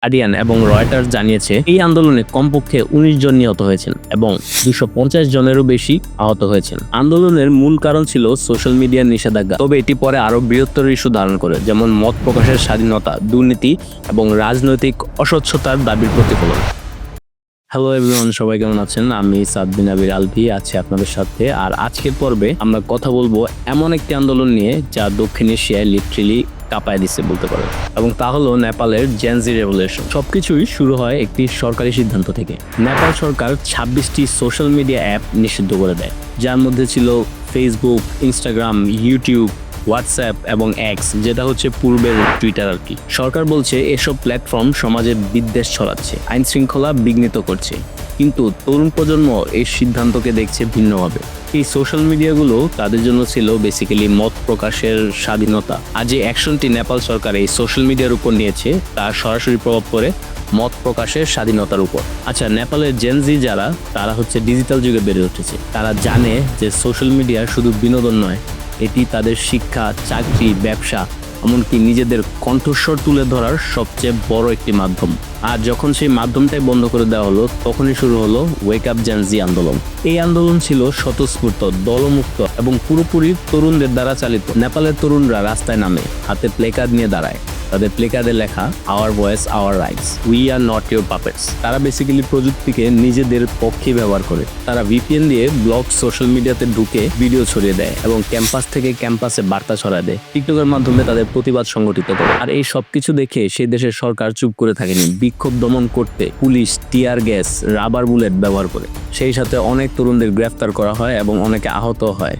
Guardian এবং Reuters জানিয়েছে এই আন্দোলনে কমপক্ষে ১৯ জন নিহত হয়েছেন এবং ২৫০ জনেরও বেশি আহত হয়েছেন। আন্দোলনের মূল কারণ ছিল সোশ্যাল মিডিয়ার নিষেধাজ্ঞা, তবে এটি পরে আরো বৃহত্তর ইস্যু ধারণ করে, যেমন মত প্রকাশের স্বাধীনতা, দুর্নীতি এবং রাজনৈতিক অস্বচ্ছতার দাবির প্রতিফলন। হ্যালো এভরিওয়ান, সবাই কেমন আছেন? আমি সাদ বিন আবির আলভি আছি আপনাদের সাথে। আর আজকের পর্বে আমরা কথা বলবো এমন একটি আন্দোলন নিয়ে যা দক্ষিণ এশিয়ায় লিটারেলি কাঁপায় দিচ্ছে বলতে পারে, এবং তা হলো নেপালের জেনজি রেভলিউশন। সবকিছুই শুরু হয় একটি সরকারি সিদ্ধান্ত থেকে। নেপাল সরকার ২৬টি সোশ্যাল মিডিয়া অ্যাপ নিষিদ্ধ করে দেয়, যার মধ্যে ছিল ফেসবুক, ইনস্টাগ্রাম, ইউটিউব, হোয়াটসঅ্যাপ এবং এক্স, যেটা হচ্ছে পূর্বের টুইটার আর কি। সরকার বলছে এসব প্ল্যাটফর্ম সমাজে বিদ্বেষ ছড়াচ্ছে, আইন শৃঙ্খলা বিঘ্নিত করছে। কিন্তু তরুণ প্রজন্ম এই সিদ্ধান্তকে দেখছে ভিন্নভাবে। এই সোশ্যাল মিডিয়াগুলো তাদের জন্য ছিল বেসিক্যালি মত প্রকাশের স্বাধীনতা। আর যে অ্যাকশনটি নেপাল সরকার এই সোশ্যাল মিডিয়ার উপর নিয়েছে তার সরাসরি প্রভাব পড়ে মত প্রকাশের স্বাধীনতার উপর। আচ্ছা, নেপালের জেনজি যারা, তারা হচ্ছে ডিজিটাল যুগে বেড়ে উঠেছে। তারা জানে যে সোশ্যাল মিডিয়া শুধু বিনোদন নয়, এটি তাদের শিক্ষা, চাকরি, ব্যবসা, এমনকি নিজেদের কণ্ঠস্বর তুলে ধরার সবচেয়ে বড় একটি মাধ্যম। আর যখন সেই মাধ্যমটাই বন্ধ করে দেওয়া হলো, তখনই শুরু হলো ওয়েক আপ জেনজি আন্দোলন। এই আন্দোলন ছিল স্বতঃস্ফূর্ত, দলমুক্ত এবং পুরোপুরি তরুণদের দ্বারা চালিত। নেপালের তরুণরা রাস্তায় নামে, হাতে প্লেকার্ড নিয়ে দাঁড়ায়। তাদের প্লেকার্ডে লেখা hour voice hour rights, we are not your puppets. তারা বেসিক্যালি প্রযুক্তিকে নিজেদের পক্ষে ব্যবহার করে। তারা ভিপিএন দিয়ে ব্লগ, সোশ্যাল মিডিয়াতে ঢুকে ভিডিও ছড়িয়ে দেয় এবং ক্যাম্পাস থেকে ক্যাম্পাসে বার্তা ছড়ায় দেয়। টিকটকের মাধ্যমে তাদের প্রতিবাদ সংগঠিত করে। আর এই সবকিছু দেখে সেই দেশের সরকার চুপ করে থাকেনি। বিক্ষোভ দমন করতে police tear gas, rubber bullet ব্যবহার করে। সেই সাথে অনেক তরুণদের গ্রেফতার করা হয় এবং অনেকে আহত হয়।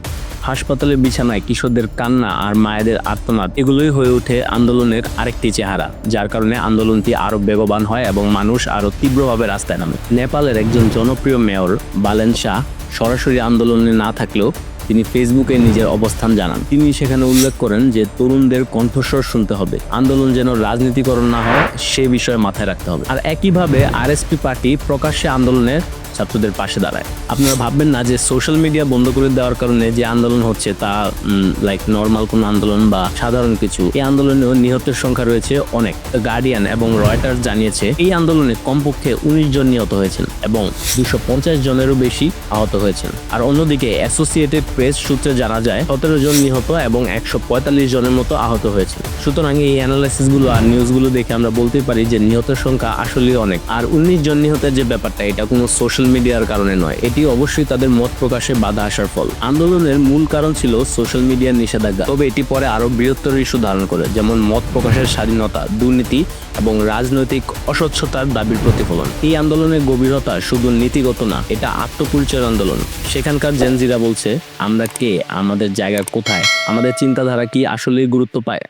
হাসপাতালের বিছানায় কিশোরদের কান্না আর মায়েদের আর্তনাদ, এগুলোই হয়ে ওঠে আন্দোলনের আরেকটি চেহারা, যার কারণে আন্দোলনটি আরো বেগবান হয় এবং মানুষ আরো তীব্রভাবে রাস্তায় নামে। নেপালের একজন জনপ্রিয় মেয়র বালেন শাহ সরাসরি আন্দোলনে না থাকলেও তিনি ফেসবুকে নিজের অবস্থান জানান। তিনি সেখানে উল্লেখ করেন যে তরুণদের কণ্ঠস্বর শুনতে হবে, আন্দোলন যেন রাজনীতিকরণ না হয় সে বিষয়ে মাথায় রাখতে হবে। আর একইভাবে আরএসপি পার্টি প্রকাশ্যে আন্দোলনের ছাত্রদের পাশে দাঁড়ায়। আপনারা ভাববেন না যে সোশ্যাল মিডিয়া বন্ধ করে দেওয়ার কারণে যে আন্দোলন হচ্ছে তা লাইক নর্মাল কোনো আন্দোলন বা সাধারণ কিছু। এই আন্দোলনেও নিহতের সংখ্যা রয়েছে অনেক। গার্ডিয়ান এবং রয়টার্স জানিয়েছে এই আন্দোলনে কমপক্ষে ১৯ জন নিহত হয়েছেন এবং ২৫০ জনেরও বেশি আহত হয়েছেন। আর অন্যদিকে অ্যাসোসিয়েটেড প্রেস সূত্রে জানা যায় ১৭ জন নিহত এবং ১৪৫ জনের মতো আহত হয়েছে। সুতরাং এই অ্যানালাইসিসগুলো আর নিউজগুলো দেখে আমরা বলতে পারি যে নিহতের সংখ্যা আসলে অনেক। আর ১৯ জন নিহতের যে ব্যাপারটা, এটা কোনো সোশ্যাল মিডিয়ার কারণে নয়, এটি অবশ্যই তাদের মত প্রকাশে বাধা আসার ফল। আন্দোলনের মূল কারণ ছিল সোশ্যাল মিডিয়ার নিষেধাজ্ঞা, তবে এটি পরে আরো বৃহত্তর ইস্যু ধারণ করে, যেমন মত প্রকাশের স্বাধীনতা, দুর্নীতি এবং রাজনৈতিক অস্বচ্ছতার দাবির প্রতিফলন। এই আন্দোলনের গভীরতা শুধু নীতিগত না, এটা আত্মপরিচয়ের আন্দোলন। সেখানকার জেনজিরা বলছে, আমরা কে, আমাদের জায়গা কোথায়, আমাদের চিন্তাধারা কি আসলেই গুরুত্ব পায়।